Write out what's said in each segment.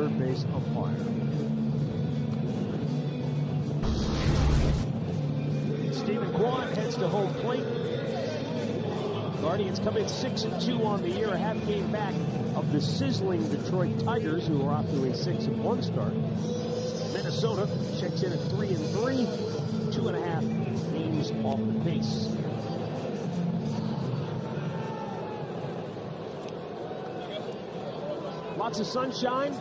third base umpire. Stephen Kwan heads to home plate. Guardians come in 6-2 on the year, a half game back of the sizzling Detroit Tigers, who are off to a 6-1 start. Minnesota checks in at 3-3, 2.5 games off the pace. Lots of sunshine.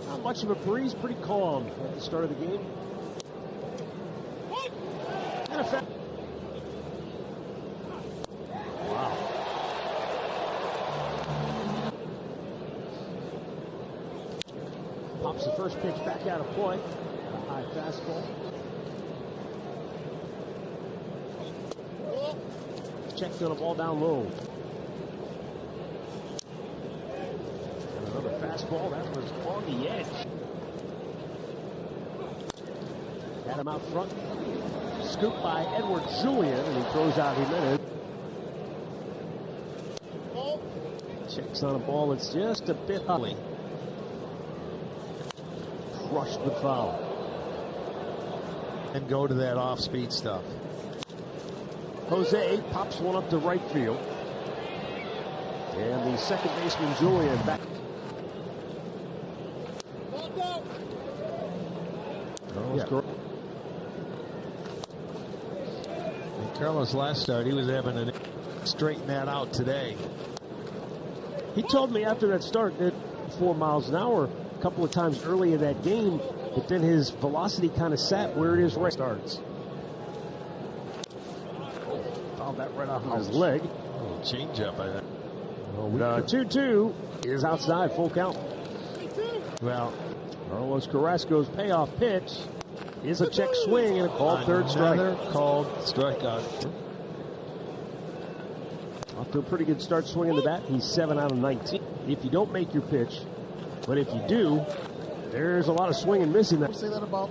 Not much of a breeze, pretty calm at the start of the game. And a wow. Pops the first pitch back out of play. A high fastball. Checks on a ball down low. And another fastball. That was on the edge. Got him out front. Scooped by Edward Julian, and he throws out Jimenez. Checks on a ball that's just a bit high. Crushed the foul. And go to that off-speed stuff. Jose pops one up to right field. And the second baseman, Julian, back. Carlos' last start, he was having to straighten that out today. He told me after that start that 4 miles an hour a couple of times early in that game, but then his velocity kind of sat where it is right. Starts. Fouled that right off of his leg. Oh, change up, I think. The 2-2 is outside, full count. Well, Carlos Carrasco's payoff pitch is a check swing and a called third strike. Another called strikeout. Off to a pretty good start swinging the bat. He's 7 out of 19. If you don't make your pitch, but if you do, there's a lot of swing and missing. That. Say that about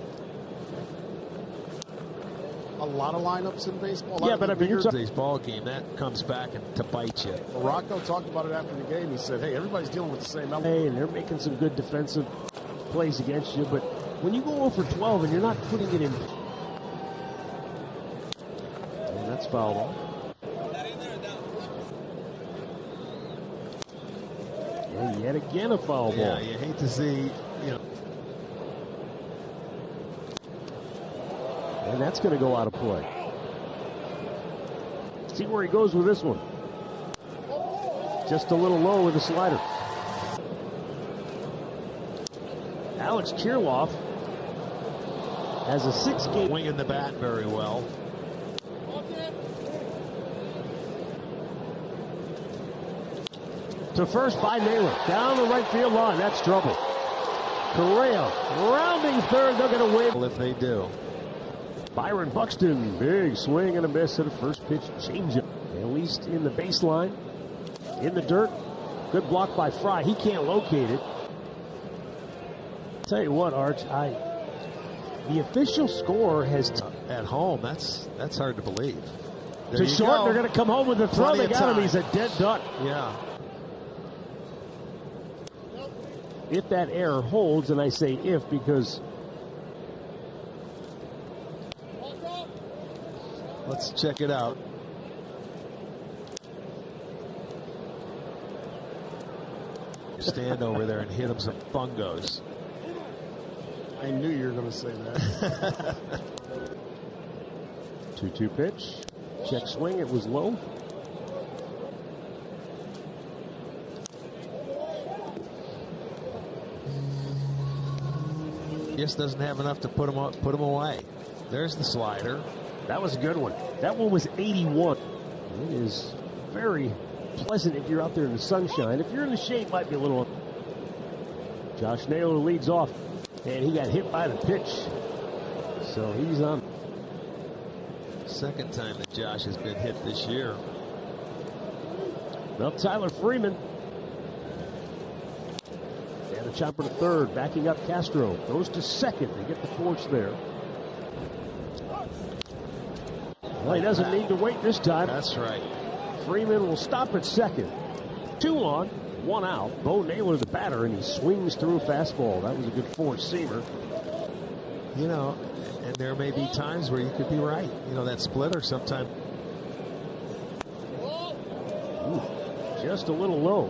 a lot of lineups in baseball. Yeah, but I mean, today's ball game that comes back to bite you. Rocco talked about it after the game. He said, "Hey, everybody's dealing with the same element." Hey, and they're making some good defensive plays against you, but when you go 0 for 12 and you're not putting it in, and that's fouled off. And yet again a foul ball. Yeah, you hate to see, And that's going to go out of play. See where he goes with this one. Just a little low with the slider. Alex Kirilloff has a 6-game winging the bat very well. To first by Naylor. Down the right field line. That's trouble. Correa rounding third. They're going to win. If they do. Byron Buxton. Big swing and a miss at a first pitch changeup. At least in the baseline. In the dirt. Good block by Fry. He can't locate it. Tell you what, Arch, the official score has at home. That's hard to believe. To short, they're going to come home with the throw. They got him. He's a dead duck. Yeah. If that error holds, and I say if because let's check it out. Stand over there and hit him some fungos. I knew you were going to say that. 2-2 pitch. Check swing. It was low. Just doesn't have enough to put him away. There's the slider. That was a good one. That one was 81. It is very pleasant if you're out there in the sunshine. If you're in the shade, it might be a little. Josh Naylor leads off, and he got hit by the pitch. So he's on. Second time that Josh has been hit this year. Now Tyler Freeman. And a chopper to third, backing up Castro. Goes to second. They get the force there. Well, he doesn't need to wait this time. That's right. Freeman will stop at second. 2 on, 1 out. Bo Naylor, the batter, and he swings through a fastball. That was a good four-seamer. You know, and there may be times where you could be right. You know, that splitter sometimes. Just a little low.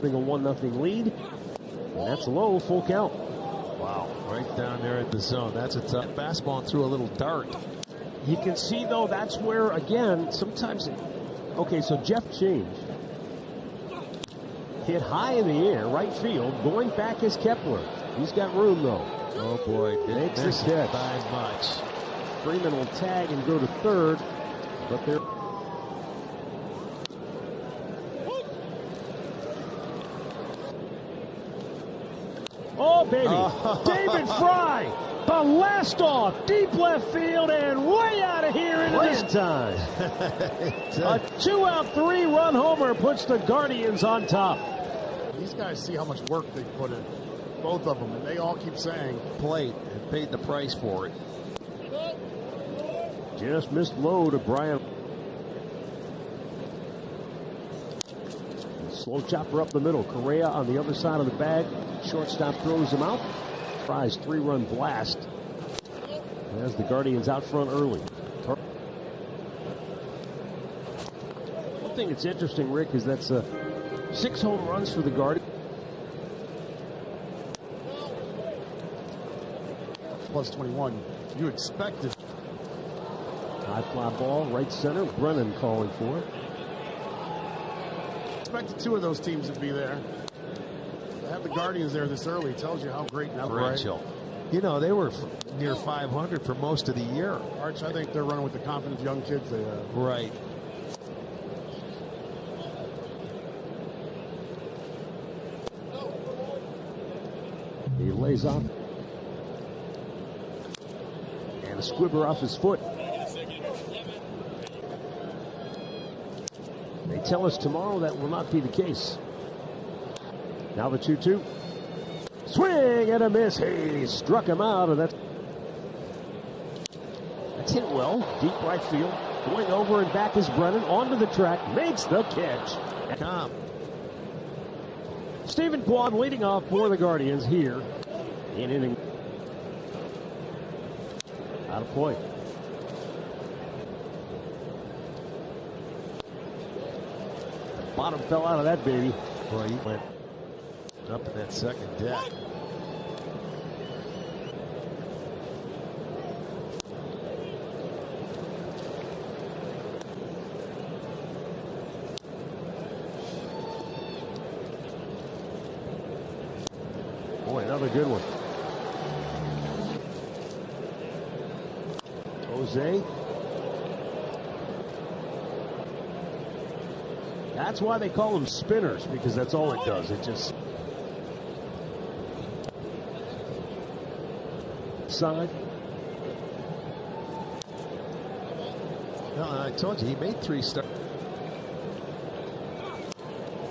A 1-0 lead. And that's low, full count. Wow, right down there at the zone. That's a tough fastball and threw a little dart. You can see, though, that's where, again, sometimes. Okay, so Jeff Change hit high in the air, right field. Going back is Kepler. He's got room, though. Oh, boy. Makes the catch. By much. Freeman will tag and go to third, but they're. Oh, baby. David Fry. Blast off. Deep left field and way out of here into this time. A 2-out, 3-run homer puts the Guardians on top. These guys see how much work they put in. Both of them. And they all keep saying. Played and paid the price for it. Just missed low to Bryant. Slow chopper up the middle. Correa on the other side of the bag. Shortstop throws him out. Fry's 3-run blast as the Guardians out front early. One thing that's interesting, Rick, is that's 6 home runs for the Guardians. Plus 21. You expected. High fly ball, right center. Brennan calling for it. Expected 2 of those teams to be there. To have the Guardians there this early tells you how great now. Rachel. You know, they were near 500 for most of the year. Arch, I think they're running with the confident young kids they have. Right. He lays off. And a squibber off his foot. They tell us tomorrow that will not be the case. Now the 2-2. Swing and a miss. He struck him out, and that's hit well. Deep right field. Going over and back is Brennan. Onto the track. Makes the catch. Stephen Kwan leading off for the Guardians here in inning. Out of point. Bottom fell out of that baby. Boy, he went up in that second deck. Boy, another good one. Jose. That's why they call them spinners, because that's all it does. It just side. No, I told you he made 3 starts.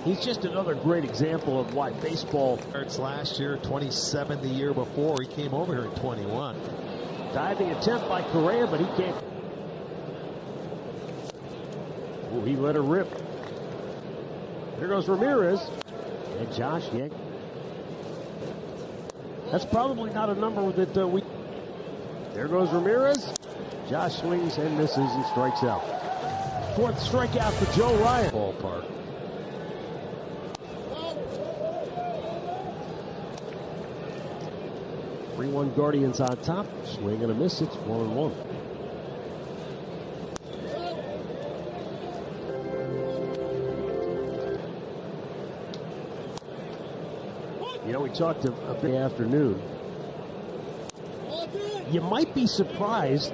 He's just another great example of why baseball Starts last year, 27 the year before. He came over here in 21. Diving attempt by Correa, but he can't. Oh, he let her rip. Here goes Ramirez. And Josh Yank. That's probably not a number that we. There goes Ramirez. Josh swings and misses and strikes out. 4th strikeout for Joe Ryan. Ballpark. Three-1 Guardians on top. Swing and a miss. It's 1-1. You know, we talked a bit afternoon. You might be surprised